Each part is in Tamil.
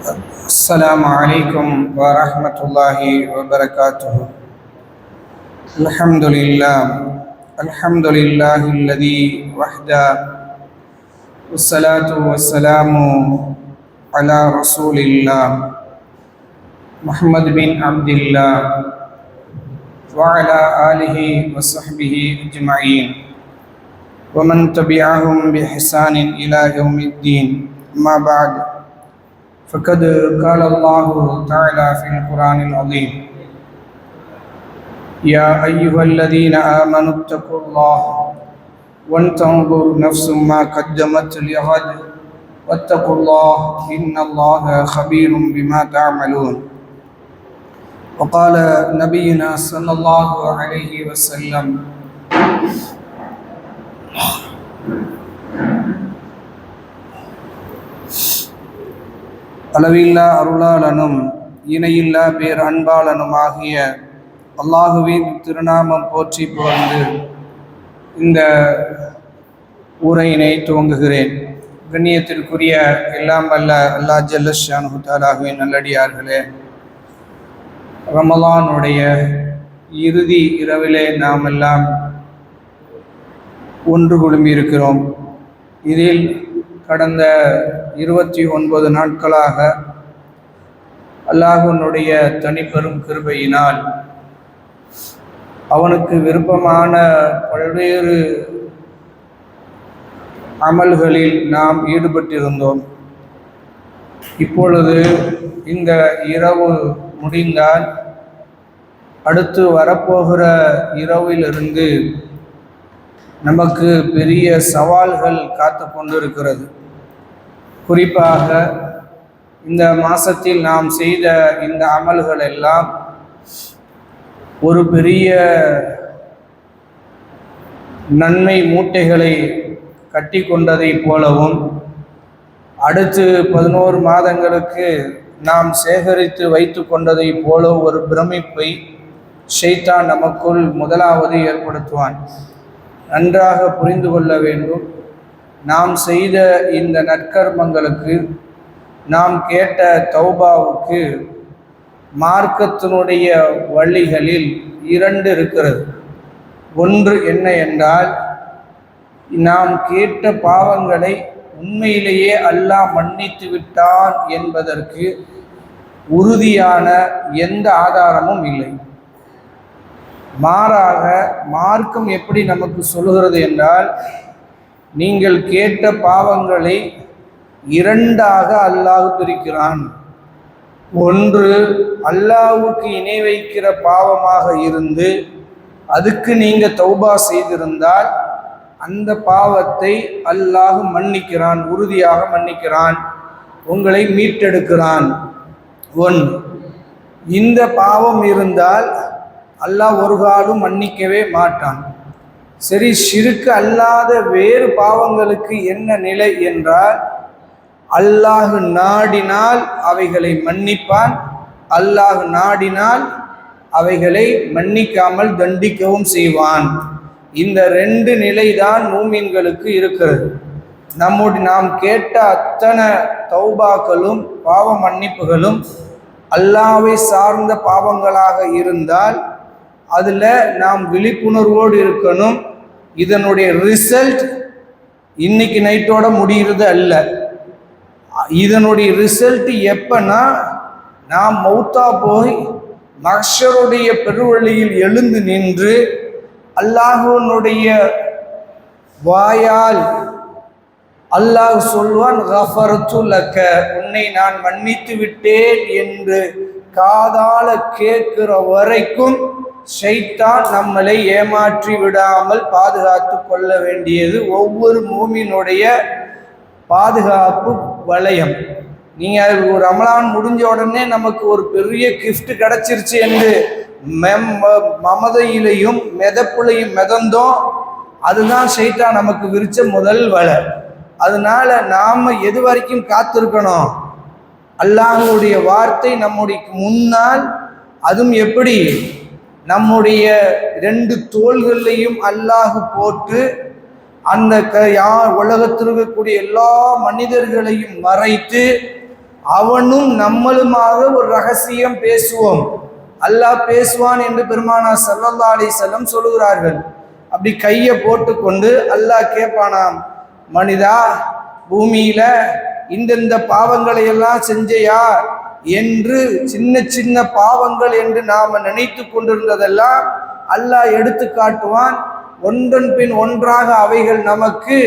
السلام عليكم ورحمة الله وبركاته. الحمد لله الذي وحده، والصلاة والسلام على رسول الله محمد بن عبد الله وعلى آله وصحبه أجمعين ومن تبعهم بإحسان إلى يوم الدين. ما بعد، فقد قال الله تعالى في القرآن العظيم: يا أيها الذين آمنوا اتقوا الله ولتنظر نفس ما قدمت لغد واتقوا الله إن الله خبير بما تعملون. وقال نبينا صلى الله عليه وسلم: அளவில்லா அருளாளனும் இணையில்லா பேர் அன்பாளனுமாகிய அல்லாஹுவின் திருநாமம் போற்றி புகழ்ந்து இந்த உரையினை துவங்குகிறேன். கண்ணியத்திற்குரிய எல்லாம் வல்ல அல்லாஹ் ஜல்ல ஷானுஹு தஆலாவின் நல்லடியார்களே, ரமலானுடைய இறுதி இரவிலே நாம் எல்லாம் ஒன்று குழுமியிருக்கிறோம். இதில் கடந்த 29 நாட்களாக அல்லாஹ்வினுடைய தனிப்பெரும் கிருபையினால் அவனுக்கு விருப்பமான பல்வேறு அமல்களில் நாம் ஈடுபட்டிருந்தோம். இப்பொழுது இந்த இரவு முடிந்தால் அடுத்து வரப்போகிற இரவிலிருந்து நமக்கு பெரிய சவால்கள் காத்து கொண்டிருக்கிறது. குறிப்பாக இந்த மாதத்தில் நாம் செய்த இந்த அமல்கள் எல்லாம் ஒரு பெரிய நன்மை மூட்டைகளை கட்டி கொண்டதை போலவும், அடுத்து 11 மாதங்களுக்கு நாம் சேகரித்து வைத்து கொண்டதை போல ஒரு பிரமிப்பை ஷைத்தான் நமக்குள் முதலாவது ஏற்படுத்துவான். நன்றாக புரிந்து கொள்ள வேண்டும். நாம் செய்த இந்த நற்கர்மங்களுக்கு, நாம் கேட்ட தௌபாவுக்கு மார்க்கத்தினுடைய வழிகளில் 2 இருக்கிறது. ஒன்று என்ன என்றால், நாம் கேட்ட பாவங்களை உண்மையிலேயே அல்லாஹ் மன்னித்து விட்டான் என்பதற்கு உறுதியான எந்த ஆதாரமும் இல்லை. மாறாக மார்க்கம் எப்படி நமக்கு சொல்கிறது என்றால், நீங்கள் கேட்ட பாவங்களை 2ஆக அல்லாஹ் பிரிக்கிறான். ஒன்று அல்லாஹ்வுக்கு இணை வைக்கிற பாவமாக இருந்து அதுக்கு நீங்கள் தௌபா செய்திருந்தால் அந்த பாவத்தை அல்லாஹ் மன்னிக்கிறான், உறுதியாக மன்னிக்கிறான், உங்களை மீட்டெடுக்கிறான். இந்த பாவம் இருந்தால் அல்லாஹ் ஒரு காலம் மன்னிக்கவே மாட்டான். சரி, ஷிர்க் அல்லாத வேறு பாவங்களுக்கு என்ன நிலை என்றால், அல்லாஹ் நாடினால் அவைகளை மன்னிப்பான், அல்லாஹ் நாடினால் அவைகளை மன்னிக்காமல் தண்டிக்கவும் செய்வான். இந்த 2 நிலைதான் மூமின்களுக்கு இருக்கிறது. நாம் கேட்ட அத்தனை தௌபாக்களும் பாவ மன்னிப்புகளும் அல்லாஹ்வை சார்ந்த பாவங்களாக இருந்தால் அதில் நாம் விழிப்புணர்வோடு இருக்கணும். இதனுடைய ரிசல்ட் இன்னைக்கு நைட்டோட முடிகிறது அல்ல. இதனுடைய ரிசல்ட் எப்பன்னா, நாம் மௌத்தா போய் மஹ்ஷருடைய பெருவழியில் எழுந்து நின்று அல்லாஹ்வுடைய வாயால் அல்லாஹ் சொல்வான், கஃபர்து லக, உன்னை நான் மன்னித்து விட்டேன் என்று காதால கேட்கிற வரைக்கும் ஷைத்தான் நம்மளை ஏமாற்றி விடாமல் பாதுகாத்து கொள்ள வேண்டியது ஒவ்வொரு மூமினுடைய பாதுகாப்பு வளையம். நீங்கள் ரமலான் முடிஞ்ச உடனே நமக்கு ஒரு பெரிய கிஃப்ட் கிடச்சிருச்சு என்று மமதையிலையும் மெதப்புலையும் மிதந்தோம். அதுதான் ஷைத்தான் நமக்கு விரிச்ச முதல் வலை. அதனால நாம் எது வரைக்கும் காத்திருக்கணும்? அல்லாஹ்வுடைய வார்த்தை நம்முடைய முன்னால், அதுவும் எப்படி நம்முடைய 2 தோள்களையும் அல்லாஹ் போட்டு அந்த உலகத்தில் இருக்கக்கூடிய எல்லா மனிதர்களையும் மறைத்து அவனும் நம்மளுமாக ஒரு ரகசியம் பேசுவோம். அல்லாஹ் பேசுவான் என்று பெருமானார் ஸல்லல்லாஹு அலைஹி வஸல்லம் சொல்லுகிறார்கள். அப்படி கையை போட்டுக்கொண்டு அல்லாஹ் கேட்பானாம், மனிதா பூமியில இந்தந்த பாவங்களை எல்லாம் செஞ்சையா என்று சின்ன சின்ன பாவங்கள் என்று நாம நினைத்து கொண்டிருந்ததெல்லாம் அல்லாஹ் எடுத்து காட்டுவான். ஒன்றன் பின் ஒன்றாக அவைகள் நமக்கு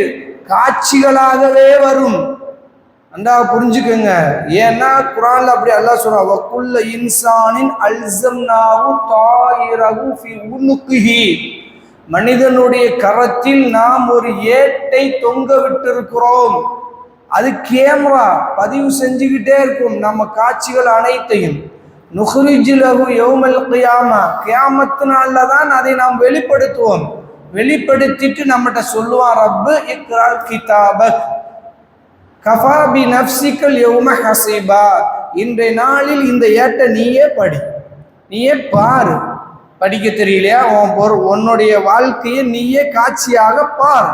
காட்சிகளாகவே வரும். அண்டா புரிஞ்சுக்கோங்க. ஏன்னா குர்ஆன்ல அப்படி அல்லாஹ் சொல்றான், வக்குல்ல இன்சானின் அல்ஸம்னாஹு தாயிரஹு ஃபி உனுகிஹி, மனிதனுடைய கரத்தில் நாம் ஒரு ஏட்டை தொங்க விட்டிருக்கிறோம். அது கேமரா பதிவு செஞ்சுக்கிட்டே இருக்கும் நம்ம காட்சிகள் அனைத்தையும். நுஹ்ரிஜு லஹு யௌமல் கியாமா, கியாமத்து நாள்ல தான் அதை நாம் வெளிப்படுத்துவோம். வெளிப்படுத்திட்டு நம்மகிட்ட சொல்லுவான், ரப்பு இக்ரா கிதாபக் கஃபா பி நஃப்ஸிகல் யௌம ஹஸீபா, இன்றைய நாளில் இந்த ஏட்டை நீயே படி, நீயே பாரு. படிக்க தெரியலையா, உன்னுடைய வாழ்க்கையை நீயே காட்சியாக பார்.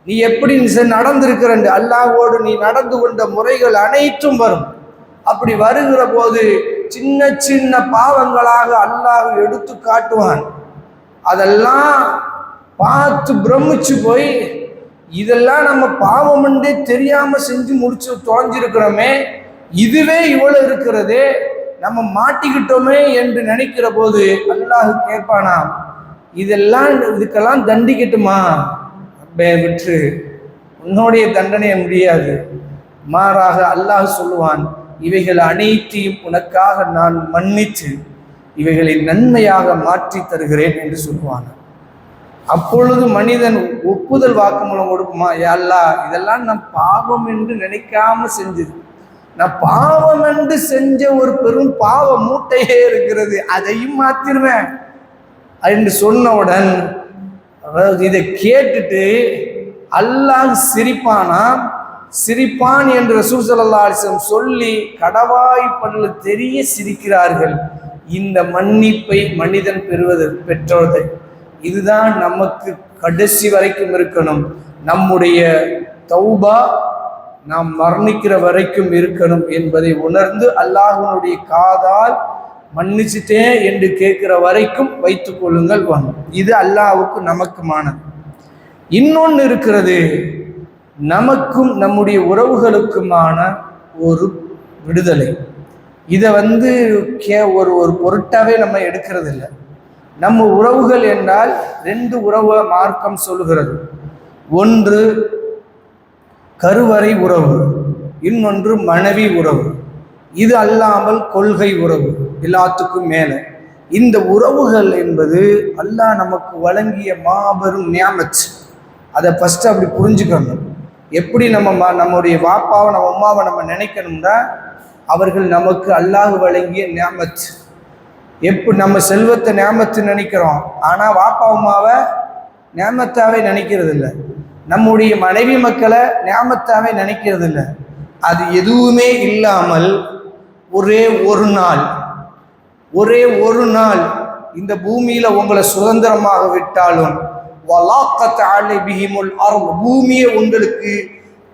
நீ எப்படி நடந்திருக்கிற அல்லாஹ்வோடு நீ நடந்து கொண்ட முறைகள் அனைத்தும் வரும். அப்படி வருகிற போது சின்ன சின்ன பாவங்களாக அல்லாஹ் எடுத்து காட்டுவான். அதெல்லாம் பார்த்து பிரமிச்சு போய், இதெல்லாம் நம்ம பாவம் என்றே தெரியாம செஞ்சு முடிச்சு தொலைஞ்சிருக்கிறோமே, இதுவே இவ்வளவு இருக்கிறதே, நம்ம மாட்டிக்கிட்டோமே என்று நினைக்கிற போது அல்லாஹ் கேட்பானாம், இதுக்கெல்லாம் தண்டிக்கட்டுமா? விட்டு உன்னுடைய தண்டனைய முடியாது. மாறாக அல்லாஹ் சொல்லுவான், இவைகள் அனைத்தையும் உனக்காக நான் மன்னித்து இவைகளை நன்மையாக மாற்றி தருகிறேன் என்று சொல்லுவான். அப்பொழுது மனிதன் ஒப்புதல் வாக்குமூலம் கொடுக்குமா, யா அல்லாஹ் இதெல்லாம் நான் பாவம் என்று நினைக்காம செஞ்சது, நான் பாவம் என்று செஞ்ச ஒரு பெரும் பாவ மூட்டையே இருக்கிறது, அதையும் மாத்திருவேன் என்று சொன்னவுடன், அதாவது இதை கேட்டுட்டு அல்லாஹ் சிரிப்பான் என்று ரசூல் ஸல்லல்லாஹு அலைஹி வஸல்லம் சொல்லி கடவாய் பல்ல தெரிய சிரிக்கிறார்கள். இந்த மன்னிப்பை மனிதன் பெற்றோர்கள். இதுதான் நமக்கு கடைசி வரைக்கும் இருக்கணும். நம்முடைய தௌபா நாம் மரணிக்கிற வரைக்கும் இருக்கணும் என்பதை உணர்ந்து அல்லாஹ்வுடைய காதால் மன்னிச்சுட்டேன் என்று கேட்கிற வரைக்கும் வைத்துக் கொள்ளுங்கள். இது அல்லாஹ்வுக்கு நமக்குமானது. இன்னொன்று இருக்கிறது, நமக்கும் நம்முடைய உறவுகளுக்குமான ஒரு விடுதலை. இதை ஒரு பொருட்டாவே நம்ம எடுக்கிறது இல்லை. நம்ம உறவுகள் என்றால் 2 உறவு மார்க்கம் சொல்லுகிறது. ஒன்று கருவறை உறவு, இன்னொன்று மனைவி உறவு. இது அல்லாமல் கொள்கை உறவு எல்லாத்துக்கும் மேலே. இந்த உறவுகள் என்பது அல்லாஹ் நமக்கு வழங்கிய மாபெரும் நியாமத். அதை ஃபஸ்ட்டு அப்படி புரிஞ்சுக்கணும். எப்படி நம்முடைய வாப்பாவை நம்ம அம்மாவை நம்ம நினைக்கணும்னா, அவர்கள் நமக்கு அல்லாஹ் வழங்கிய நியாமத். எப்படி நம்ம செல்வத்தை நியாமத்து நினைக்கிறோம், ஆனால் வாப்பா அம்மாவை நியாமத்தாவே நினைக்கிறது இல்லை. நம்முடைய மனைவி மக்களை நியாமத்தாவே நினைக்கிறது இல்லை. அது எதுவுமே இல்லாமல் ஒரே ஒரு நாள் இந்த பூமியில உங்களை சுதந்திரமாக விட்டாலும் பூமியை உங்களுக்கு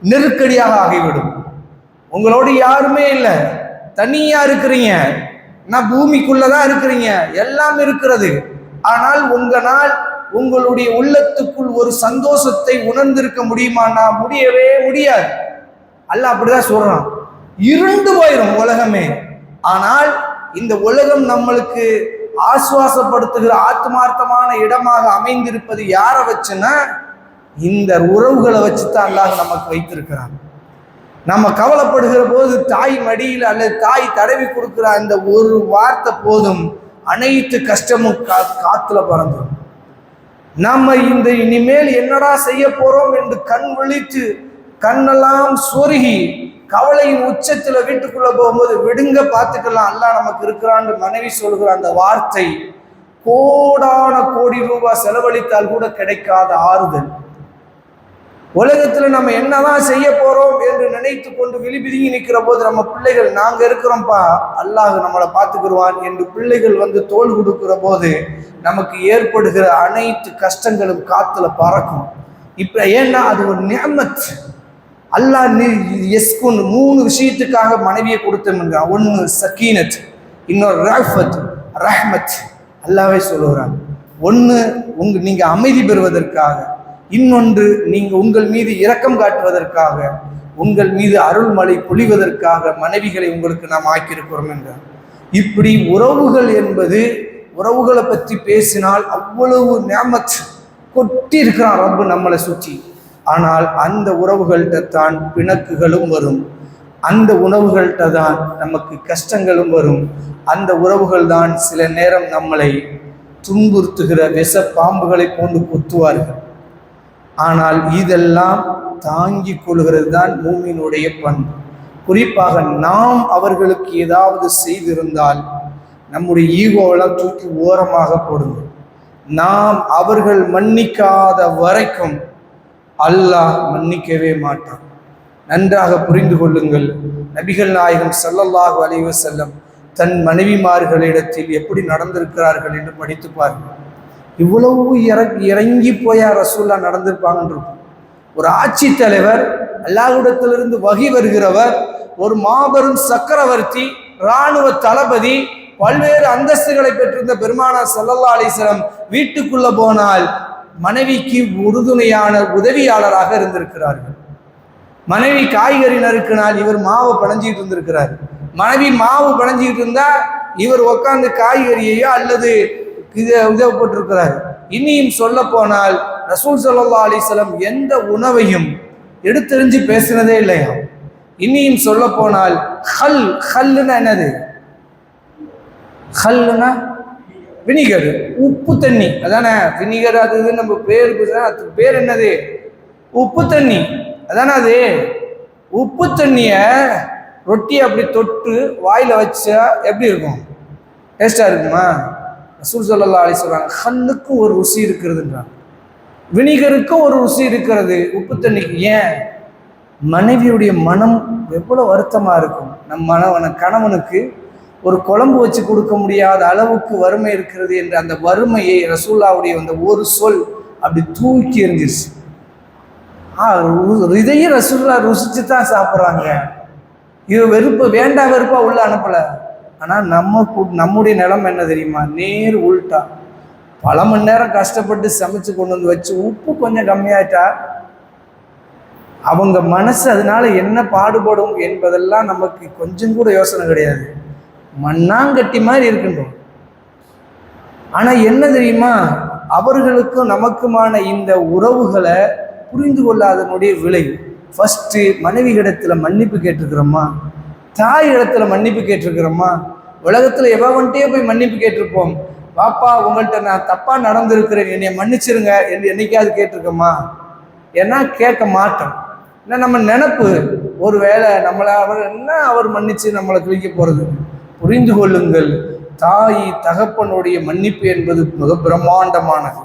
நெருக்கடியாக ஆகிவிடும். உங்களோட யாருமே இல்லை, தனியா இருக்கிறீங்க. நான் பூமிக்குள்ளதான் இருக்கிறீங்க, எல்லாம் இருக்கிறது. ஆனால் உங்களுடைய உள்ளத்துக்குள் ஒரு சந்தோஷத்தை உணர்ந்திருக்க முடியுமானா? முடியவே முடியாது. அல்லாஹ் அப்படிதான் சொல்றான். இருண்டு போயிடும் உலகமே. ஆனால் இந்த உலகம் நம்மளுக்கு ஆசுவாசப்படுத்துகிற ஆத்மார்த்தமான இடமாக அமைந்திருப்பது யாரை வச்சுன்னா, இந்த உறவுகளை வச்சுதான் அல்லாஹ் நமக்கு வைத்திருக்கிறான். நம்ம கவலைப்படுகிற போது தாய் மடியில் அல்லது தாய் தடவி கொடுக்கிற அந்த ஒரு வார்த்தை போதும், அனைத்து கஷ்டமும் காத்துல பறந்துடும். நம்ம இனிமேல் என்னடா செய்ய போறோம் என்று கண் விழித்து கண்ணெல்லாம் சொருகி கவலையின் உச்சத்துல வீட்டுக்குள்ள போகும்போது, விடுங்க பார்த்துக்கலாம், அல்லாஹ் நமக்கு இருக்கிறான்னு மனைவி சொல்கிற அந்த வார்த்தை கோடான கோடி ரூபாய் செலவழித்தால் கூட கிடைக்காத ஆறுதல். உலகத்துல நம்ம என்னதான் செய்ய போறோம் என்று நினைத்து கொண்டு விழிபிதுங்கி நிற்கிற போது, நம்ம பிள்ளைகள் நாங்க இருக்கிறோம்ப்பா, அல்லாஹ் நம்மளை பார்த்துக்கிடுவான் என்று பிள்ளைகள் தோள் கொடுக்கிற போது நமக்கு ஏற்படுகிற அனைத்து கஷ்டங்களும் காத்துல பறக்கும். இப்ப ஏன்னா அது ஒரு நியமத். அல்லாஹ் எஸ்குன் 3 விஷயத்துக்காக மனைவியை கொடுத்தேன். ஒன்று சக்கீனத், இன்னொரு ரஃபத் ரஹ்மத். அல்லாஹ்வே சொல்லுகிறான், ஒன்று நீங்க அமைதி பெறுவதற்காக, இன்னொன்று நீங்க உங்கள் மீது இரக்கம் காட்டுவதற்காக, உங்கள் மீது அருள்மழை பொழிவதற்காக மனைவிகளை உங்களுக்கு நாம் ஆக்கியிருக்கிறோம் என்றார். இப்படி உறவுகள் என்பது, உறவுகளை பற்றி பேசினால் அவ்வளவு நியாமத் கொட்டி இருக்கிறான் ரப்பு நம்மளை சுற்றி. ஆனால் அந்த உறவுகள்கிட்ட தான் பிணக்குகளும் வரும், அந்த உணவுகள்கிட்ட தான் நமக்கு கஷ்டங்களும் வரும், அந்த உறவுகள் தான் சில நேரம் நம்மளை துன்புறுத்துகிற விஷ பாம்புகளை போன்று கொத்துவார்கள். ஆனால் இதெல்லாம் தாங்கி கொள்கிறது தான் மூமினுடைய பண்பு. குறிப்பாக நாம் அவர்களுக்கு ஏதாவது செய்திருந்தால் நம்முடைய ஈகோவெல்லாம் தூக்கி ஓரமாக போடுங்க. நாம் அவர்கள் மன்னிக்காத வரைக்கும் அல்லாஹ் மன்னிக்கவே மாட்டான். நன்றாக புரிந்து கொள்ளுங்கள். நபிகள் நாயகம் ஸல்லல்லாஹு அலைஹி வஸல்லம் தன் மனைவிமார்களிடத்தில் எப்படி நடந்திருக்கிறார்கள் என்று படித்து பாருங்கள். இவ்வளவு இறங்கி போயா ரசூல்லா நடந்திருப்பாங்கன்னு. ஒரு ஆட்சி தலைவர், அல்லாஹ்விடத்திலிருந்து வகி வருகிறவர், ஒரு மாபெரும் சக்கரவர்த்தி, இராணுவ தளபதி, பல்வேறு அந்தஸ்துகளை பெற்றிருந்த பெருமானார் ஸல்லல்லாஹு அலைஹி வஸல்லம் வீட்டுக்குள்ள போனால் மனைவிக்கு உறுதுணையான உதவியாளராக இருந்திருக்கிறார்கள். மனைவி காய்கறி நறுக்கினால் இவர் மாவை படைஞ்சிட்டு இருந்திருக்கிறார். மனைவி மாவு படைஞ்சிட்டு இருந்தா இவர் உட்கார்ந்து காய்கறியையோ அல்லது இதை போட்டிருக்கிறார். இனியும் சொல்ல போனால் ரசூல் ஸல்லல்லாஹு அலைஹி வஸல்லம் எந்த உணவையும் எடுத்தெறிஞ்சு பேசினதே இல்லையா. இனியும் சொல்ல போனால் ஹல்லுன்னா என்னது? ஹல்லுனா வினிகர், உப்பு தண்ணி. அதானே வினிகர், அது நம்ம பேர் என்னது? உப்பு தண்ணி. அதானே அது உப்பு தண்ணிய ரொட்டியை அப்படி தொட்டு வாயில வச்சா எப்படி இருக்கும்? டேஸ்டா இருக்குமா? ரசூல் ஸல்லல்லாஹு அலைஹி வஸல்லம் ஹல்லுக்கும் ஒரு ருசி இருக்கிறதுன்றாங்க, வினிகருக்கும் ஒரு ருசி இருக்கிறது உப்பு தண்ணிக்கு. ஏன்? மனைவியுடைய மனம் எவ்வளோ வருத்தமாக இருக்கும். கணவனுக்கு ஒரு குழம்பு வச்சு கொடுக்க முடியாத அளவுக்கு வறுமை இருக்கிறது என்ற அந்த வறுமையை ரசூலுல்லாஹ்வுடைய அந்த ஒரு சொல் அப்படி தூக்கி எறிஞ்சிருச்சு. இதையும் ரசூலுல்லாஹ் ருசிச்சு தான் சாப்பிட்றாங்க. இது வெறுப்பா உள்ள அனுப்பலை. ஆனால் நம்முடைய நிலைமை என்ன தெரியுமா? நேர் உள்டா. பல மணி நேரம் கஷ்டப்பட்டு சமைச்சு கொண்டு வந்து வச்சு உப்பு கொஞ்சம் கம்மியாயிட்டா அவங்க மனசு அதனால என்ன பாடுபடும் என்பதெல்லாம் நமக்கு கொஞ்சம் கூட யோசனை கிடையாது. மண்ணாங்கட்டி மாதிரி இருக்கின்றோம். ஆனா என்ன தெரியுமா? அவர்களுக்கும் நமக்குமான இந்த உறவுகளை புரிந்து கொள்ளாதனுடைய விளைவு. ஃபர்ஸ்ட் மனைவிகளிடத்துல மன்னிப்பு கேட்டிருக்கிறோமா? தாய் இடத்துல மன்னிப்பு கேட்டிருக்கிறோமா? உலகத்துல எவன்ட்டே போய் மன்னிப்பு கேட்டிருப்போம். பாப்பா உங்கள்கிட்ட நான் தப்பா நடந்திருக்கிறேன், என்னை மன்னிச்சிருங்க என்று என்னைக்காவது கேட்டிருக்கோமா? ஏன்னா கேட்க மாட்டோம். ஏன்னா நம்ம நினைப்பு ஒரு வேளை அவர் மன்னிச்சு நம்மளை கிழிக்க போறது. புரிந்து கொள்ளுங்கள், தாய் தகப்பனுடைய மன்னிப்பு என்பது மிக பிரம்மாண்டமானது.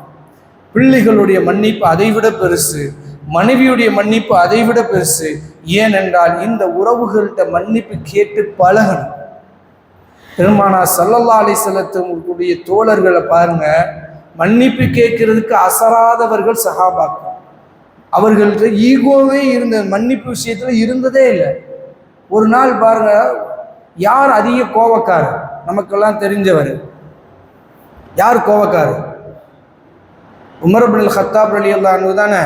பிள்ளைகளுடைய மன்னிப்பு அதைவிட பெருசு, மனைவியுடைய மன்னிப்பு அதைவிட பெருசு. ஏனென்றால் இந்த உறவுகள்கிட்ட மன்னிப்பு கேட்டு பழகணும். பெருமானார் ஸல்லல்லாஹு அலைஹி வஸல்லத்துடைய தோழர்களை பாருங்க, மன்னிப்பு கேட்கறதுக்கு அசராதவர்கள் சஹாபாக்கள். அவர்கள்ட்ட ஈகோவே இருந்த மன்னிப்பு விஷயத்துல இருந்ததே இல்லை. ஒரு நாள் பாருங்க, யார் அதிக கோபக்காரர்? நமக்கெல்லாம் தெரிஞ்சவர் யார் கோபக்காரர்? உமர் இப்னுல் கத்தாப் ரலியல்லாஹு அன்ஹு தானே.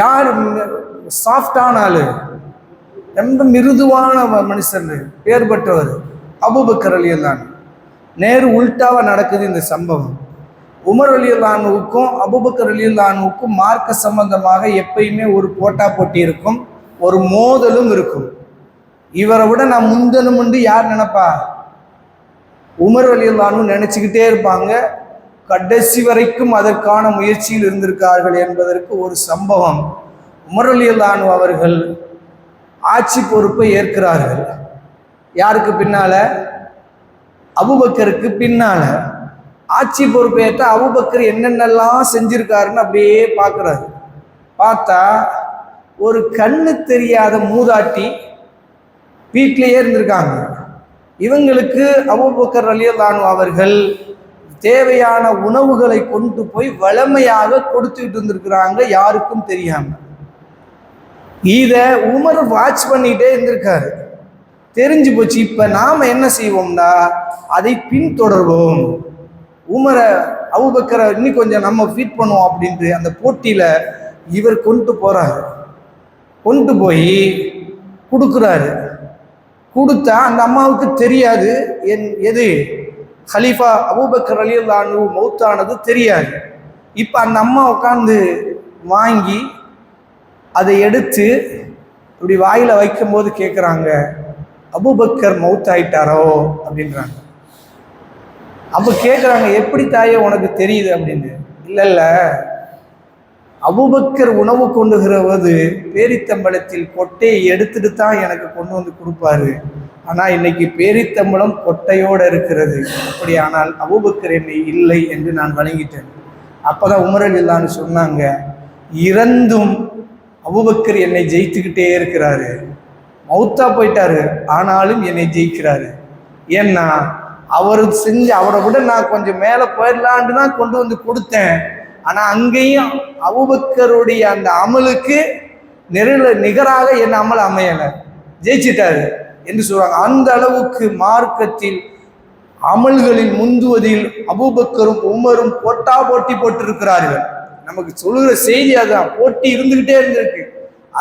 யார் சாஃப்டான ஆளு? ரொம்ப மிருதுவான மனுஷன், பேர் பெற்றவர் அபூபக்கர் ரலியல்லாஹு அன்ஹு. நேரு உல்டாவா நடக்குது இந்த சம்பவம். உமர் ரலியல்லாஹு அன்ஹுவுக்கும் அபூபக்கர் ரலியல்லாஹு அன்ஹுவுக்கும் மார்க்க சம்பந்தமாக எப்பயுமே ஒரு போட்டா போட்டி இருக்கும், ஒரு மோதலும் இருக்கும். இவரை விட நான் முந்தனுமுண்டு யார் நினைப்பா? உமர் ரலியல்லாஹு அன்ஹு நினைச்சுக்கிட்டே இருப்பாங்க. கடைசி வரைக்கும் அதற்கான முயற்சியில் இருந்திருக்கார்கள் என்பதற்கு ஒரு சம்பவம். உமர் ரலியல்லாஹு அன்ஹு அவர்கள் ஆட்சி பொறுப்பை ஏற்கிறார்கள். யாருக்கு பின்னால? அபூபக்கருக்கு பின்னால. ஆட்சி பொறுப்பை ஏற்ற அபூபக்கர் என்னென்னலாம் செஞ்சிருக்காருன்னு அப்படியே பார்க்குறாரு. பார்த்தா ஒரு கண்ணு தெரியாத மூதாட்டி வீட்டிலேயே இருந்திருக்காங்க. இவங்களுக்கு அபூபக்கர் ரலியல்லாஹு அன்ஹு அவர்கள் தேவையான உணவுகளை கொண்டு போய் வளமையாக கொடுத்துக்கிட்டு இருந்திருக்கிறாங்க, யாருக்கும் தெரியாம. இதை உமர் வாட்ச் பண்ணிட்டே இருந்திருக்காரு. தெரிஞ்சு போச்சு. இப்ப நாம என்ன செய்வோம்னா அதை பின்தொடர்வோம். உமரை அபூபக்கரை இன்னும் கொஞ்சம் நம்ம ஃபீட் பண்ணுவோம் அப்படின்ட்டு அந்த போட்டியில இவர் கொண்டு போறாரு. கொண்டு போய் கொடுக்குறாரு. கொடுத்தா அந்த அம்மாவுக்கு தெரியாது எது ஹலீஃபா அபூபக்கர் ரலியல்லாஹு அன்ஹு மௌத்தானது தெரியாது. இப்போ அந்த அம்மா உட்காந்து வாங்கி அதை எடுத்து இப்படி வாயில் வைக்கும்போது கேட்குறாங்க, அபூபக்கர் மௌத்தாயிட்டாரோ அப்படின்றாங்க. அப்போ கேட்குறாங்க, எப்படி தாயே உனக்கு தெரியுது அப்படின்னு. இல்லை அபூபக்கர் உணவு கொண்டுகிறவது பேரித்தம்பளத்தில் கொட்டையை எடுத்துட்டு தான் எனக்கு கொண்டு வந்து கொடுப்பாரு. ஆனால் இன்னைக்கு பேரித்தம்பளம் கொட்டையோடு இருக்கிறது. அப்படியானால் அபூபக்கர் என்னை இல்லை என்று நான் வழங்கிட்டேன். அப்போதான் உமர் ரலியல்லாஹு அன்ஹு சொன்னாங்க, இறந்தும் அபூபக்கர் என்னை ஜெயித்துக்கிட்டே இருக்கிறாரு. மௌத்தா போயிட்டாரு, ஆனாலும் என்னை ஜெயிக்கிறாரு. ஏன்னா அவர் செஞ்சு அவரை விட நான் கொஞ்சம் மேலே போயிடலான்னு தான் கொண்டு வந்து கொடுத்தேன். ஆனால் அங்கேயும் அபூபக்கருடைய அந்த அமலுக்கு நிகராக என் அமல் அமையலை, ஜெயிச்சிட்டாரு என்று சொல்றாங்க. அந்த அளவுக்கு மார்க்கத்தில் அமல்களில் முந்துவதில் அபூபக்கரும் உமரும் போட்டி போட்டிருக்கிறார்கள். நமக்கு சொல்லுகிற செய்தி அதுதான். போட்டி இருந்துகிட்டே இருந்திருக்கு.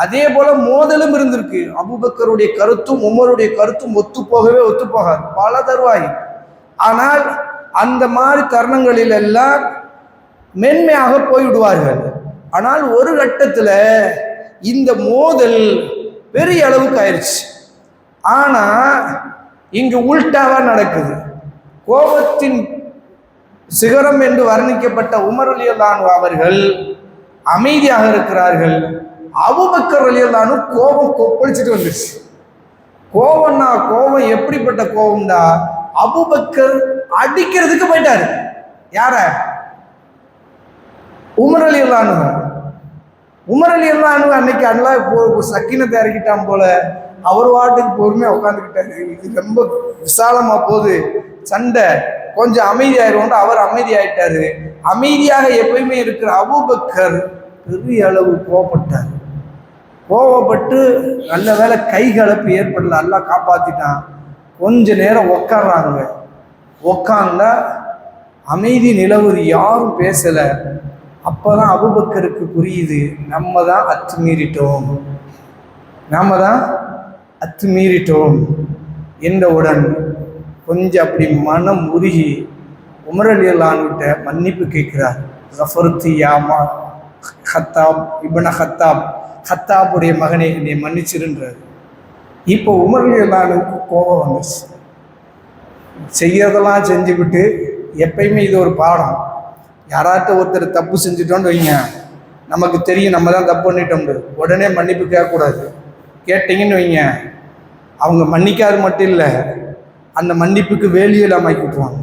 அதே போல மோதலும் இருந்திருக்கு. அபூபக்கருடைய கருத்தும் உமருடைய கருத்தும் ஒத்துப்போகாது பல தருவாய். ஆனால் அந்த மாதிரி தருணங்களில் எல்லாம் மென்மையாக போய்விடுவார்கள். ஆனால் ஒரு கட்டத்தில் இந்த மோதல் பெரிய அளவுக்கு ஆயிடுச்சு. ஆனா இங்கு உல்டாவா நடக்குது. கோபத்தின் சிகரம் என்று வர்ணிக்கப்பட்ட உமர் ரலியல்லாஹு அன்ஹு அவர்கள் அமைதியாக இருக்கிறார்கள். அபூபக்கர் ரலியல்லாஹு அன்ஹு கோபம் கொப்பளிச்சுட்டு வந்துருச்சு. கோபம் எப்படிப்பட்ட கோபம்டா, அபூபக்கர் அடிக்கிறதுக்கு போயிட்டாரு. யார? உமர் ரலியல்லாஹு அன்ஹு. உமர் ரலியல்லாஹு அன்ஹு அன்னைக்கு அல்லாஹ் சக்கீனத்தை இறக்கிட்டான் போல. அவர் வாட்டுக்கு பொறுமையா உட்காந்துக்கிட்டாரு. இது ரொம்ப விசாலமா போகுது சண்டை, கொஞ்சம் அமைதியாயிருவோம். அவர் அமைதியாயிட்டாரு. அமைதியாக எப்பயுமே இருக்கிற அபூபக்கர் பெரிய அளவு கோபப்பட்டார். கோபப்பட்டு நல்ல வேலை கை கலப்பு ஏற்படல, அல்லாஹ் காப்பாத்திட்டான். கொஞ்ச நேரம் உட்கார்றாங்க. உட்கார்ந்தா அமைதி நிலவுது, யாரும் பேசல. அப்பதான் அபூபக்கருக்கு புரியுது, நம்ம தான் அத்துமீறிட்டோம் என்றவுடன் கொஞ்சம் அப்படி மனம் உருகி உமர் ரலியல்லாஹு அன்ஹு மன்னிப்பு கேட்கிறார். கஃபர்து யாமா ஹத்தாப் இப்ன ஹத்தாபுடைய மகனை என்னை மன்னிச்சிருன்றார். இப்போ உமர் ரலியல்லாஹு அன்ஹுக்கு கோபம் வந்துச்சு. செய்யறதெல்லாம் செஞ்சுக்கிட்டு, எப்பயுமே இது ஒரு பாடம், யாராட்ட ஒருத்தர் தப்பு செஞ்சுட்டோன்னு வைங்க, நமக்கு தெரியும் நம்ம தான் தப்பு பண்ணிட்டோம், உடனே மன்னிப்பு கேட்கக்கூடாது. கேட்டீங்கன்னு வைங்க, அவங்க மன்னிக்காது மட்டும் இல்லை, அந்த மன்னிப்புக்கு வேலியில் அமைக்கி விட்டுருவாங்க.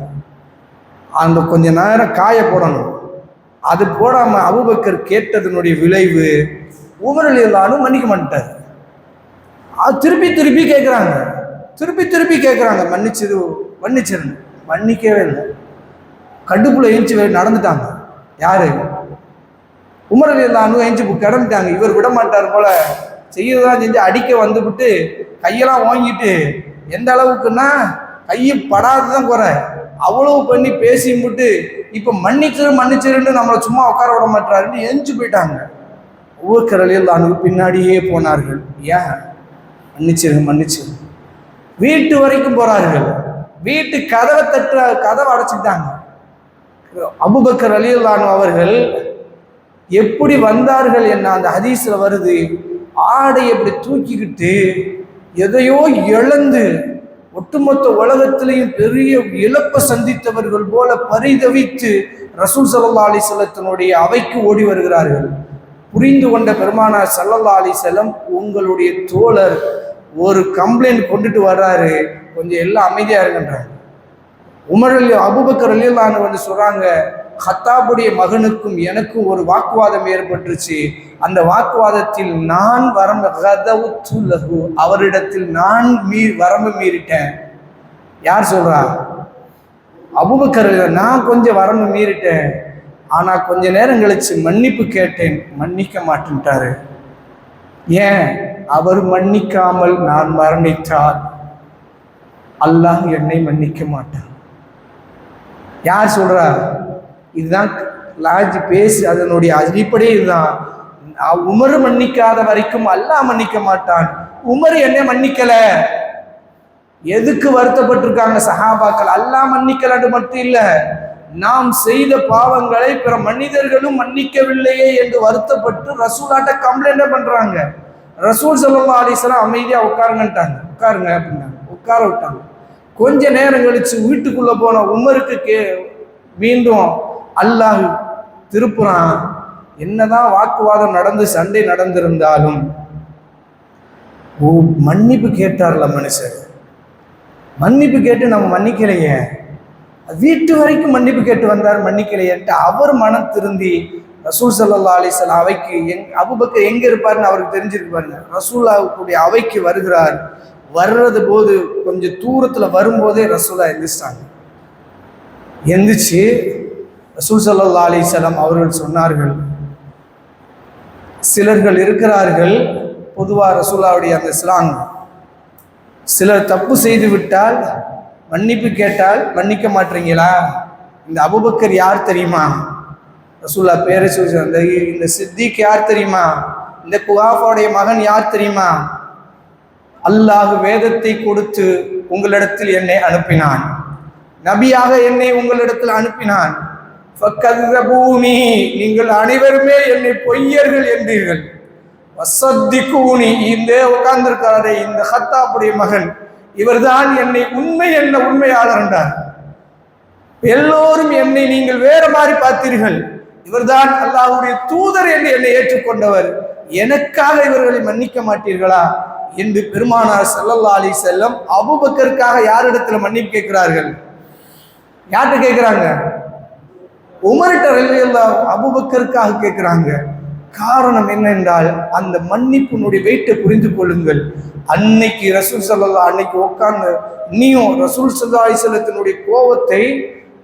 அந்த கொஞ்ச நேரம் காய போடணும். அது போடாமல் அபூபக்கர் கேட்டதனுடைய விளைவு உமர் ரலியல்லாஹு அன்ஹு மன்னிக்க மாட்டார். அது திருப்பி கேட்குறாங்க மன்னிச்சிருன்னு. மன்னிக்கவே இல்லை. கடுப்புல ஏஞ்சி நடந்துட்டாங்க. யாரு? உமர் ரலியல்லாஹு அன்ஹு ஏஞ்சி கிளம்பிட்டாங்க. இவர் விட மாட்டார் போல, செய்யறதெல்லாம் செஞ்சு அடிக்க வந்துவிட்டு கையெல்லாம் வாங்கிட்டு, எந்த அளவுக்குன்னா கையை படாததான் குறை, அவ்வளவு பண்ணி பேசிவிட்டு இப்போ மன்னிச்சிருன்னு நம்மளை சும்மா உட்கார விட மாட்டாருன்னு எஞ்சி போயிட்டாங்க. அபூபக்கர் ரலியல்லாஹு அன்ஹு பின்னாடியே போனார்கள். ஏன்? மன்னிச்சிரு. வீட்டு வரைக்கும் போறார்கள். வீட்டு கதவை அடைச்சிட்டாங்க. அபூபக்கர் ரலியல்லாஹு அன்ஹு அவர்கள் எப்படி வந்தார்கள் என்ன அந்த ஹதீஸ்ல வருது. ஆடை எப்படி தூக்கிக்கிட்டு எதையோ இழந்து ஒட்டுமொத்த உலகத்திலையும் பெரிய இழப்பை சந்தித்தவர்கள் போல பரிதவித்து ரசூல் ஸல்லல்லாஹு அலைஹி வஸல்லத்தினுடைய அவைக்கு ஓடி வருகிறார்கள். புரிந்து கொண்ட பெருமானார் ஸல்லல்லாஹு அலைஹி வஸல்லம், உங்களுடைய தோழர் ஒரு கம்ப்ளைண்ட் கொண்டுட்டு வர்றாரு, கொஞ்சம் எல்லாம் அமைதியா இருக்கின்றாங்க. அபூபக்கர் ரலியல்லாஹு அன்ஹு வந்து சொல்றாங்க, ஹத்தாபுடைய மகனுக்கும் எனக்கும் ஒரு வாக்குவாதம் ஏற்பட்டுருச்சு. அந்த வாக்குவாதத்தில் நான் அவரிடத்தில் நான் வரம்பு மீறிட்டேன். யார் சொல்றா? அபூபக்கர். நான் கொஞ்சம் வரம்பு மீறிட்டேன், ஆனா கொஞ்ச நேரம் கழிச்சு மன்னிப்பு கேட்டேன், மன்னிக்க மாட்டேன்ட்டாரு. ஏன்? அவர் மன்னிக்காமல் நான் மரணித்தால் அல்லாஹ் என்னை மன்னிக்க மாட்டான். யார் சொல்றா? இதுதான் லாஜி பேசு, அதனுடைய அடிப்படை இதுதான். உமர் மன்னிக்காத வரைக்கும் அல்லாஹ் மன்னிக்க மாட்டான். உமர் என்னை மன்னிக்கல, எதுக்கு வருத்தப்பட்டிருக்காங்க சஹாபாக்கள்? அல்லாஹ் மன்னிக்கலன்னு மட்டும் இல்ல, நாம் செய்த பாவங்களை பிற மனிதர்களும் மன்னிக்கவில்லையே என்று வருத்தப்பட்டு ரசூலாட்ட கம்ப்ளைண்ட் பண்றாங்க. ரசூல் ஸல்லல்லாஹு அலைஹி வஸல்லம் அமைதியா உட்காருங்கன்ட்டாங்க. உட்காருங்க அப்படின்னாங்க, உட்கார விட்டாங்க. கொஞ்ச நேரம் கழிச்சு வீட்டுக்குள்ள போன உமருக்கு மீண்டும் அல்லாஹ் திருப்புறான். என்னதான் வாக்குவாதம் நடந்து சண்டை நடந்திருந்தாலும் மன்னிப்பு கேட்டார்ல மனுஷர், மன்னிப்பு கேட்டு நம்ம மன்னிக்கலையே, வீட்டு வரைக்கும் மன்னிப்பு கேட்டு வந்தார், மன்னிக்கலையேன்ட்டு அவர் மனம் திருந்தி ரசூல் ஸல்லல்லாஹு அலைஹி வஸல்லம் அவைக்கு அபூபக்கர் எங்க இருப்பாருன்னு அவருக்கு தெரிஞ்சிருக்கு பாருங்க. ரசூலுல்லாஹ்வுடைய அவைக்கு வருகிறார். வர்றது போது கொஞ்சம் தூரத்துல வரும்போதே ரசூலா எந்திரிச்சிட்டாங்க. எந்திரிச்சு ரசூல் ஸல்லல்லாஹு அலைஹி வஸல்லம் அவர்கள் சொன்னார்கள், சிலர்கள் இருக்கிறார்கள், பொதுவாக ரசூலுல்லாஹ்வுடைய அந்த ஸ்லாங், சிலர் தப்பு செய்து விட்டால் மன்னிப்பு கேட்டால் மன்னிக்க மாட்டீங்களா? இந்த அபூபக்கர் யார் தெரியுமா? ரசூலுல்லாஹ் பேரை சொல்றாங்க. இந்த சித்திக் யார் தெரியுமா? இந்த குஹாஃபாவுடைய மகன் யார் தெரியுமா? அல்லாஹ் வேதத்தை கொடுத்து உங்களிடத்தில் என்னை அனுப்பினான், நபியாக என்னை உங்களிடத்தில் அனுப்பினான். ஃபக்கذبூனி, நீங்கள் அனைவருமே என்னை பொய்யர்கள் என்றீர்கள். வஸத்திகூனி, இந்த உட்கார்ந்திருக்காரே இந்த ஹத்தாபுடைய மகன், இவர்தான் என்னை உண்மையாளர் என்றார். எல்லோரும் என்னை நீங்கள் வேற மாதிரி பார்த்தீர்கள், இவர்தான் அல்லாஹ்வுடைய தூதர் என்று என்னை ஏற்றுக்கொண்டவர், எனக்காக இவர்களை மன்னிக்க மாட்டீர்களா என்று பெருமானார் ஸல்லல்லாஹு அலைஹி வஸல்லம் அபூபக்கருக்காக யாரிடத்துல மன்னிப்பு கேட்கிறார்கள்? யார்கிட்ட கேட்கிறாங்க? உமர்கிட்ட ரலியல்லாஹு அபூபக்கருக்காக கேட்கிறாங்க. காரணம் என்னென்றால் அந்த மன்னிப்பினுடைய வெயிட்டை புரிந்து கொள்ளுங்கள். அன்னைக்கு ரசூல் ஸல்லல்லாஹு அன்னைக்கு உட்கார்ந்து நீயும் ரசூல் ஸல்லல்லாஹு அலைஹி வஸல்லத்தினுடைய கோபத்தை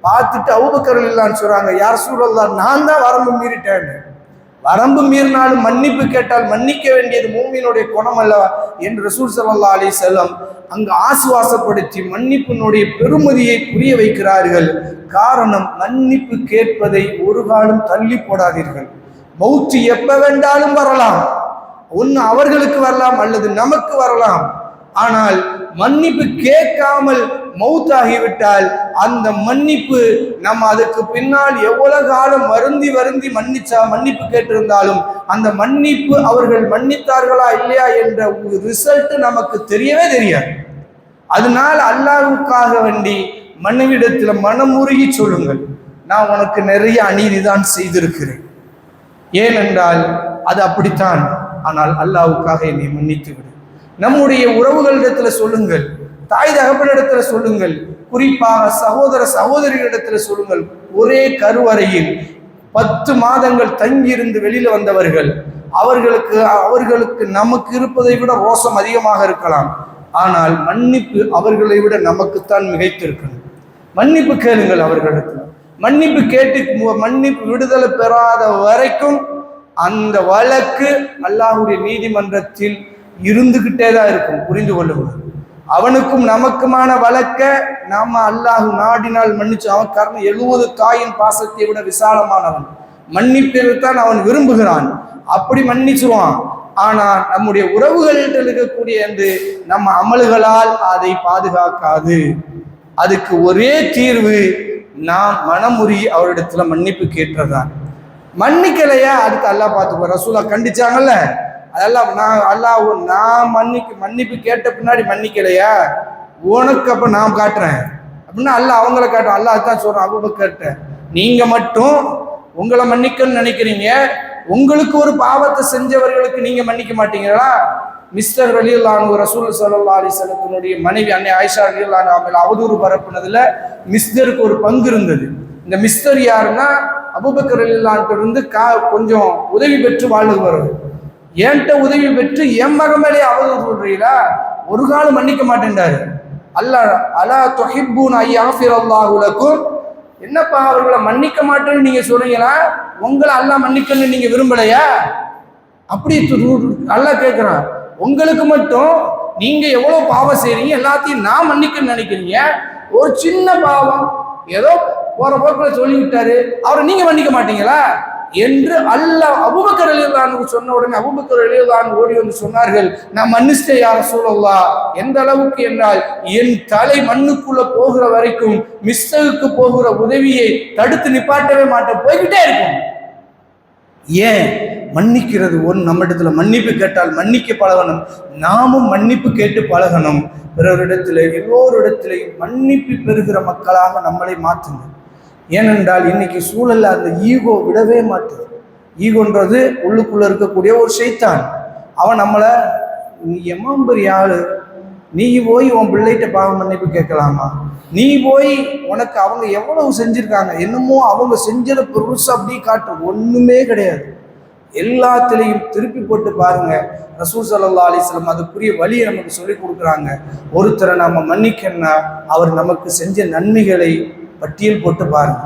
பார்த்துட்டு அபூபக்கர் ரலியல்லாஹு சொல்றாங்க, யா ரசூலல்லாஹ் நான் தான் வரம்பு மீறிட்டேன். வரம்பு மீறினாலும் மன்னிப்பு கேட்டால் மன்னிக்க வேண்டியது மூமினுடைய குணம் அல்லவா என்று ரசூல் ஸல்லல்லாஹு அலைஹி வஸல்லம் அங்கு ஆசுவாசப்படுத்தி மன்னிப்பினுடைய பெருமதியை புரிய வைக்கிறார்கள். காரணம், மன்னிப்பு கேட்பதை ஒரு காலம் தள்ளி போடாதீர்கள். மௌத்து எப்ப வேண்டாலும் வரலாம், ஒன்று அவர்களுக்கு வரலாம் அல்லது நமக்கு வரலாம். ஆனால் மன்னிப்பு கேட்காமல் மௌத்தாகிவிட்டால் அந்த மன்னிப்பு நம்ம அதுக்கு பின்னால் எவ்வளவு காலம் வருந்தி மன்னிப்பு கேட்டிருந்தாலும் அந்த மன்னிப்பு அவர்கள் மன்னித்தார்களா இல்லையா என்ற ரிசல்ட் நமக்கு தெரியவே தெரியாது. அதனால அல்லாஹ்வுக்காக வேண்டி மனைவிடத்துல மனமுருகி சொல்லுங்கள், நான் உனக்கு நிறைய அநீதி தான் செய்திருக்கிறேன், ஏனென்றால் அது அப்படித்தான், ஆனால் அல்லாஹ்வுக்காக என்னை மன்னித்து விடு. நம்முடைய உறவுகளிடத்துல சொல்லுங்கள், தாய் தகப்பனிடத்துல சொல்லுங்கள், குறிப்பாக சகோதர சகோதரிகளிடத்துல சொல்லுங்கள். ஒரே கருவறையில் 10 மாதங்கள் தங்கியிருந்து வெளியில வந்தவர்கள், அவர்களுக்கு நமக்கு இருப்பதை விட ரோசம் அதிகமாக இருக்கலாம். ஆனால் மன்னிப்பு அவர்களை விட நமக்குத்தான் மிகைத்திருக்கணும். மன்னிப்பு கேளுங்கள் அவர்களிடத்தில். மன்னிப்பு கேட்டு மன்னிப்பு விடுதலை பெறாத வரைக்கும் அந்த வழக்கு அல்லாஹ்வுடைய நீதிமன்றத்தில் இருந்துகிட்டே தான் இருக்கும். புரிந்து கொள்ளுங்கள். அவனுக்கும் நமக்குமான வழக்க நாம அல்லாஹ் நாடினால் மன்னிச்சு, அவன் காரணம் 70 தாயின் பாசத்தை விட விசாலமானவன், மன்னிப்பைத்தான் அவன் விரும்புகிறான், அப்படி மன்னிச்சுவான். ஆனா நம்முடைய உறவுகளில் இருக்கக்கூடிய நம்ம அமல்களால் அதை பாதுகாக்காது. அதுக்கு ஒரே தீர்வு நாம் மனமுறி அவரிடத்துல மன்னிப்பு கேட்டதான். மன்னிக்கலையா அதுக்கு அல்லாஹ் பார்த்துக்கோ. ரசூலா கண்டிச்சாங்கல்ல, அதெல்லாம் நான் மன்னிப்பு கேட்ட பின்னாடி மன்னிக்கலையா உனக்கு அப்ப நான் காட்டுறேன் அப்படின்னா அல்லாஹ் அவங்கள காட்டுறோம். அல்லாஹ் தான் சொல்றான் அபூபக்கர்ட்ட, நீங்க மட்டும் உங்களை மன்னிக்கணும்னு நினைக்கிறீங்க, உங்களுக்கு ஒரு பாவத்தை செஞ்சவர்களுக்கு நீங்க மன்னிக்க மாட்டீங்களா? மிஸ்டர் ரலியல்லாஹு அன்ஹு ரசூல் ஸல்லல்லாஹு அலைஹி வஸல்லத்தினுடைய மனைவி அன்னை ஆயிஷா ரலியல்லாஹு அன்ஹா அவதூறு பரப்புனதுல மிஸ்டருக்கு ஒரு பங்கு இருந்தது. இந்த மிஸ்டர் யாருன்னா அபூபக்கர் ரலியல்லாஹு அன்ஹு இருந்து கொஞ்சம் உதவி பெற்று வாழ்ந்தவர். ஏன்ட்ட உதவி பெற்று என் மகன் மேலே அவதூறு சொல்றீங்களா? ஒரு காலம் மன்னிக்க மாட்டேன்டாரு. அல்லாஹ் அலா துஹிப்பூன அய்யஃபிரல்லாஹு லக்கும், என்னப்பா அவர்களை மன்னிக்க மாட்டேன்னு நீங்க சொல்றீங்களா? உங்களை அல்லாஹ் மன்னிக்கணும்னு நீங்க விரும்பலையா? அப்படி அல்லாஹ் கேட்கிறான், உங்களுக்கு மட்டும் நீங்க எவ்வளவு பாவம் செய்றீங்க எல்லாத்தையும் நான் மன்னிக்கணும்னு நினைக்கிறீங்க, ஒரு சின்ன பாவம் ஏதோ போற போக்குல சொல்லி விட்டாரு, அவரை நீங்க மன்னிக்க மாட்டீங்களா என்று அல்லாஹ் அபூபக்கர் ரலியல்லாஹு அன்ஹு சொன்ன உடனே அபூபக்கர் ரலியல்லாஹு அன்ஹு ஓடி வந்து சொன்னார்கள், நான் மன்னிச்சிட்டேன் யா ரசூலல்லாஹ். எந்த அளவுக்கு என்றால் என் தலை மண்ணுக்குள்ள போகிற வரைக்கும் மிஸ்ஸுக்கு போகிற உதவியை தடுத்து நிப்பாட்டவே மாட்டேன், போய்கிட்டே இருக்கும். ஏன்? மன்னிக்கிறது நம்ம இடத்துல மன்னிப்பு கேட்டால் மன்னிக்க பழகணும், நாமும் மன்னிப்பு கேட்டு பழகணும். பிறரிடத்துல எல்லோரிடத்திலையும் மன்னிப்பு பெறுகிற மக்களாக நம்மளை மாற்றுங்க. ஏனென்றால் இன்னைக்கு சூழல்ல அந்த ஈகோ விடவே மாட்டுது. ஈகோன்றது உள்ளுக்குள்ள இருக்கக்கூடிய ஒரு ஷைத்தான். அவன் நம்மளை, நீ எம்மாம்பெரிய ஆளு, நீ போய் உன் பிள்ளைகிட்ட பாவ மன்னிப்பு கேட்கலாமா? நீ போய் உனக்கு அவங்க எவ்வளவு செஞ்சிருக்காங்க, என்னமோ அவங்க செஞ்சதை பெருசா அப்படி காட்டு, ஒண்ணுமே கிடையாது. எல்லாத்திலையும் திருப்பி போட்டு பாருங்க. ரசூல் ஸல்லல்லாஹு அலைஹி வஸல்லம் அதுக்குரிய வழியை நமக்கு சொல்லி கொடுக்குறாங்க. ஒருத்தரை நம்ம மன்னிக்கணும்னா அவர் நமக்கு செஞ்ச நன்மைகளை பட்டியல் போட்டு பாருங்க.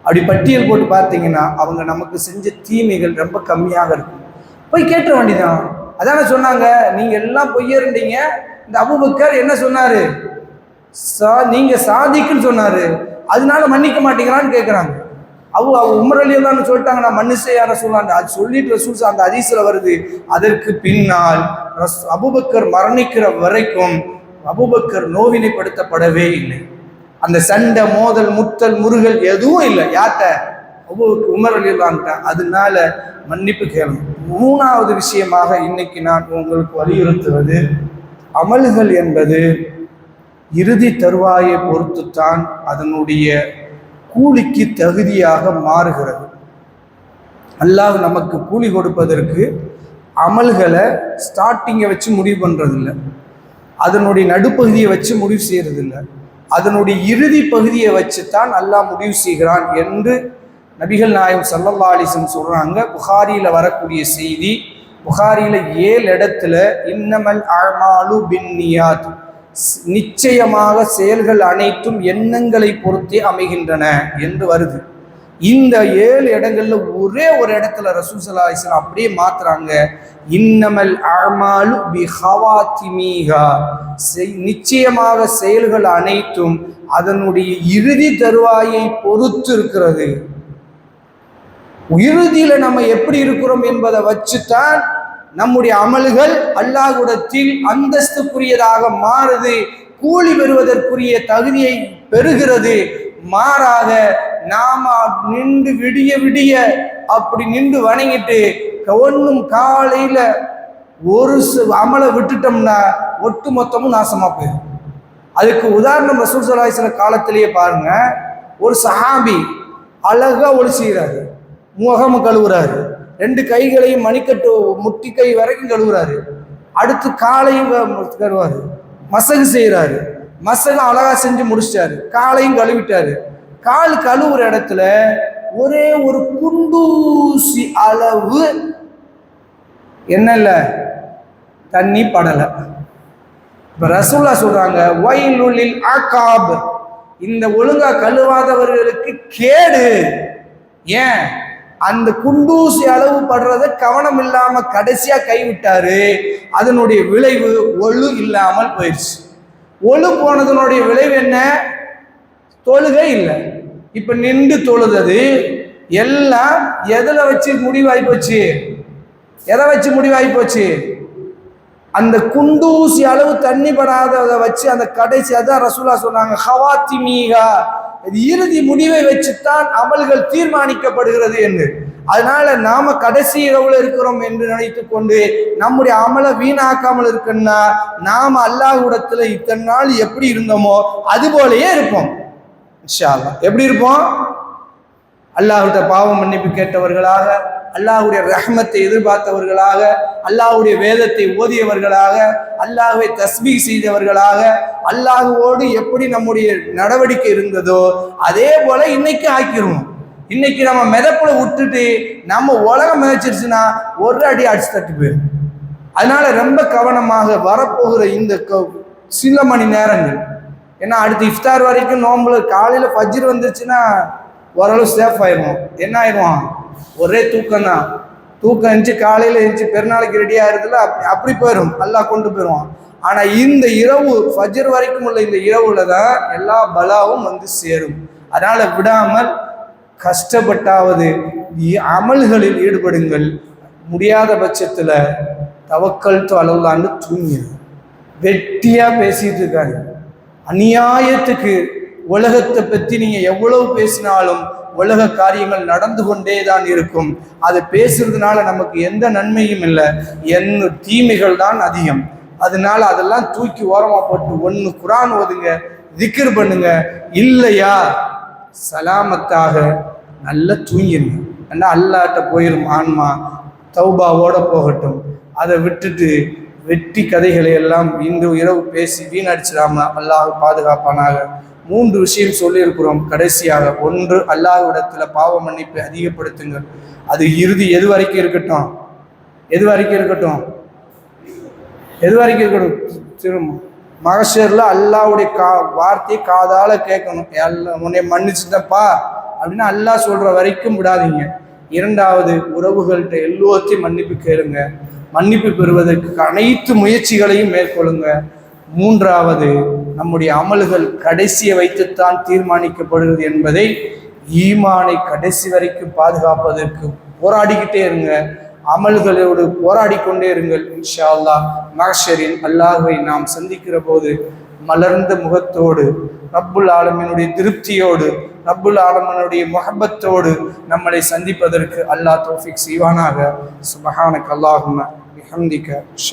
அப்படி பட்டியல் போட்டு பார்த்தீங்கன்னா அவங்க நமக்கு செஞ்ச தீமைகள் ரொம்ப கம்மியாக இருக்கும். போய் கேட்ட வேண்டிதான். அதான சொன்னாங்க, நீங்க எல்லாம் பொய்யறீங்க. இந்த அபூபக்கர் என்ன சொன்னாரு? நீங்க சாதிக்குன்னு சொன்னாரு, அதனால மன்னிக்க மாட்டீங்களான்னு கேட்கிறாங்க. உமர் ரலியல்லாஹு சொல்லிட்டாங்க, நான் மன்னிச்சேன் யா ரசூலல்லாஹ். அது சொல்லிட்டு ரசூல் அந்த ஹதீஸ்ல வருது, அதற்கு பின்னால் அபூபக்கர் மரணிக்கிற வரைக்கும் அபூபக்கர் நோவினைப்படுத்தப்படவே இல்லை. அந்த சண்டை மோதல் முத்தல் முருகல் எதுவும் இல்லை. யார்கிட்ட? உமர் ரலியல்லாஹு. அதனால மன்னிப்பு கேளும். மூணாவது விஷயமாக இன்னைக்கு நான் உங்களுக்கு வலியுறுத்துவது, அமல்கள் என்பது இறுதி தருவாயை பொறுத்துத்தான் அதனுடைய கூலிக்கு தகுதியாக மாறுகிறது. அல்லாஹ் நமக்கு கூலி கொடுப்பதற்கு அமல்களை ஸ்டார்டிங்கை வச்சு முடிவு பண்ணுறதில்லை, அதனுடைய நடுப்பகுதியை வச்சு முடிவு செய்யறதில்லை, அதனுடைய இறுதி பகுதியை வச்சு தான் அல்லாஹ் முடிவு செய்கிறான் என்று நபிகள் நாயகம் ஸல்லல்லாஹு அலைஹி வஸல்லம் சொல்றாங்க. புகாரியில் வரக்கூடிய செய்தி, புகாரியில் 7 இடத்துல இன்னமல் அஅமாலு பின்னியாத், நிச்சயமாக செயல்கள் அனைத்தும் எண்ணங்களை பொறுத்தே அமைகின்றன என்று வருது. இந்த 7 இடங்கள்ல ஒரே ஒரு இடத்துல ரசூல் ஸல்லல்லாஹு அலைஹி வஸல்லம் அப்படியே மாத்துறாங்க, இன்னமல் அஅமாலு பிஹவாத்திமிஹா, நிச்சயமாக செயல்கள் அனைத்தும் அதனுடைய இறுதி தருவாயை பொறுத்து இருக்கிறது. இறுதியில நம்ம எப்படி இருக்கிறோம் என்பதை வச்சுதான் நம்முடைய அமல்கள் அல்லாஹ்விடத்தில் அந்தஸ்துக்குரியதாக மாறுது, கூலி பெறுவதற்குரிய தகுதியை பெறுகிறது. மாறாக நாம நின்று விடிய விடிய அப்படி நின்று வணங்கிட்டு ஒன்றும் காலையில ஒரு அமலை விட்டுட்டோம்னா ஒட்டு மொத்தமும் நாசமா போயிடும். அதுக்கு உதாரணம் ரசூல் ஸல்லல்லாஹு அலைஹி வஸல்லம் காலத்திலேயே பாருங்க. ஒரு சஹாபி அழகா ஒளி செய்கிறாரு, முகம் கழுவுறாரு, 2 கைகளையும் மணிக்கட்டு முட்டி கை வரைக்கும் கழுவுறாரு, அடுத்து காலையும் கழுவாரு, மசகு செய்யறாரு, மசகு அழகா செஞ்சு முடிச்சிட்டாரு, காலையும் கழுவிட்டாரு. கால் கழுவுற இடத்துல ஒரே ஒரு குண்டூசி அளவு என்னல்ல தண்ணி படலை. இப்ப ரசூலா சொல்றாங்க, வயலுலில் அகாப், இந்த ஒழுங்கா கழுவாதவர்களுக்கு கேடு. ஏன்? அந்த குண்டூசி அளவு படுறத கவனம் இல்லாம கடைசியா கைவிட்டாரு, அதனுடைய விளைவு ஒழு இல்லாமல் போயிடுச்சு. ஒழு போனதனுடைய விளைவு என்ன? தொழுகை இல்லை. இப்ப நின்று தொழுதது எல்லாம் எதுல வச்சு முடிவாகி போச்சு? எதை வச்சு முடிவாகி போச்சு? அந்த குண்டூசி அளவு தண்ணி படாததை வச்சு அந்த கடைசி, அதான் ரசூலா சொன்னாங்க ஹவாத்திமீகா, இறுதி முடிவை வச்சுத்தான் அமல்கள் தீர்மானிக்கப்படுகிறது என்று. அதனால நாம கடைசி இரவுல இருக்கிறோம் என்று நினைத்து கொண்டு நம்முடைய அமலை வீணாக்காமல் இருக்குன்னா நாம அல்லாஹ்விடத்துல இத்தனை நாள் எப்படி இருந்தோமோ அது போலயே இருப்போம். இன்ஷா அல்லாஹ் எப்படி இருப்போம்? அல்லாஹ்விட்ட பாவம் மன்னிப்பு கேட்டவர்களாக, அல்லாஹ்வுடைய ரஹ்மத்தை எதிர்பார்த்தவர்களாக, அல்லாஹ்வுடைய வேதத்தை ஓதியவர்களாக, அல்லாஹ்வை தஸ்பீஹ் செய்தவர்களாக, அல்லாஹ்வோடு எப்படி நம்முடைய நடவடிக்கை இருந்ததோ அதே போல இன்னைக்கு ஆக்கிடுவோம். இன்னைக்கு நம்ம மிதப்புல விட்டுட்டு நம்ம உலகம் மிதச்சிருச்சுன்னா ஒரு அடி அடிச்சு தட்டி போயிடும். அதனால ரொம்ப கவனமாக வரப்போகிற இந்த சில மணி நேரங்கள், ஏன்னா அடுத்து இஃப்தார் வரைக்கும் நோம்புல காலையில ஃபஜ்ர் வந்துருச்சுன்னா ஓரளவு சேஃப் ஆயிடுவோம். என்ன ஆயிடுவோம்? ஒரே தூக்கம் தான். தூக்கம் எழுந்துச்சு காலையில் எழுந்துச்சு பெருநாளைக்கு ரெடி ஆகிறதுல அப்படி போயிடும், அல்லாஹ் கொண்டு போயிடுவான். ஆனால் இந்த இரவு ஃபஜ்ர் வரைக்கும் உள்ள இந்த இரவுல தான் எல்லா பலாவும் வந்து சேரும். அதனால விடாமல் கஷ்டப்பட்டாவது அமல்களில் ஈடுபடுங்கள். முடியாத பட்சத்தில் தவக்கல் அலல்லான்னு தூங்கிடும். வெட்டியா பேசிட்டு இருக்காரு. அநியாயத்துக்கு உலகத்தை பற்றி நீங்க எவ்வளவு பேசினாலும் உலக காரியங்கள் நடந்து கொண்டே தான் இருக்கும். அது பேசுறதுனால நமக்கு எந்த நன்மையும் இல்லை, என்ன தீமைகள் தான் அதிகம். அதனால அதெல்லாம் தூக்கி ஓரமா போட்டு ஒன்று குரான் ஓதுங்க, திக்ர் பண்ணுங்க. இல்லையா சலாமத்தாக நல்லா தூங்கிடுங்க. ஏன்னா அல்லாட்ட போயிடும் ஆன்மா, தௌபாவோட போகட்டும். அதை விட்டுட்டு வெட்டி கதைகளை எல்லாம் இன்று இரவு பேசி வீணடிச்சிடாம அல்லாஹ் பாதுகாப்பானாக. 3 விஷயம் சொல்லியிருக்கிறோம் கடைசியாக. 1, அல்லாஹ்விடத்துல பாவ மன்னிப்பை அதிகப்படுத்துங்கள். அது இறுதி எது வரைக்கும் இருக்கட்டும், எது வரைக்கும் இருக்கட்டும், எது வரைக்கும் இருக்கட்டும், திரும்ப மகஷர்ல அல்லாஹ்வுடைய வார்த்தையை காதால கேட்கணும். உன்னை மன்னிச்சுட்டப்பா அப்படின்னு அல்லாஹ் சொல்ற வரைக்கும் விடாதீங்க. 2வது, உறவுகள்கிட்ட எல்லோத்தையும் மன்னிப்பு கேளுங்க. மன்னிப்பு பெறுவதற்கு அனைத்து முயற்சிகளையும் மேற்கொள்ளுங்க. 3வது, நம்முடைய அமல்கள் கடைசியை வைத்துத்தான் தீர்மானிக்கப்படுகிறது என்பதை ஈமானை கடைசி வரைக்கும் பாதுகாப்பதற்கு போராடிக்கிட்டே இருங்க. அமல்களோடு போராடிக்கொண்டே இருங்கள். இன்ஷா அல்லாஹ் மஹ்ஷரில் அல்லாஹ்வை நாம் சந்திக்கிற போது மலர்ந்த முகத்தோடு, ரப்புல் ஆலமீனுடைய திருப்தியோடு, ரப்புல் ஆலமீனுடைய முஹப்பத்தோடு நம்மளை சந்திப்பதற்கு அல்லாஹ் தௌஃபீக் செய்வானாக. சுப்ஹானக அல்லாஹும்ம பிஹம்திக.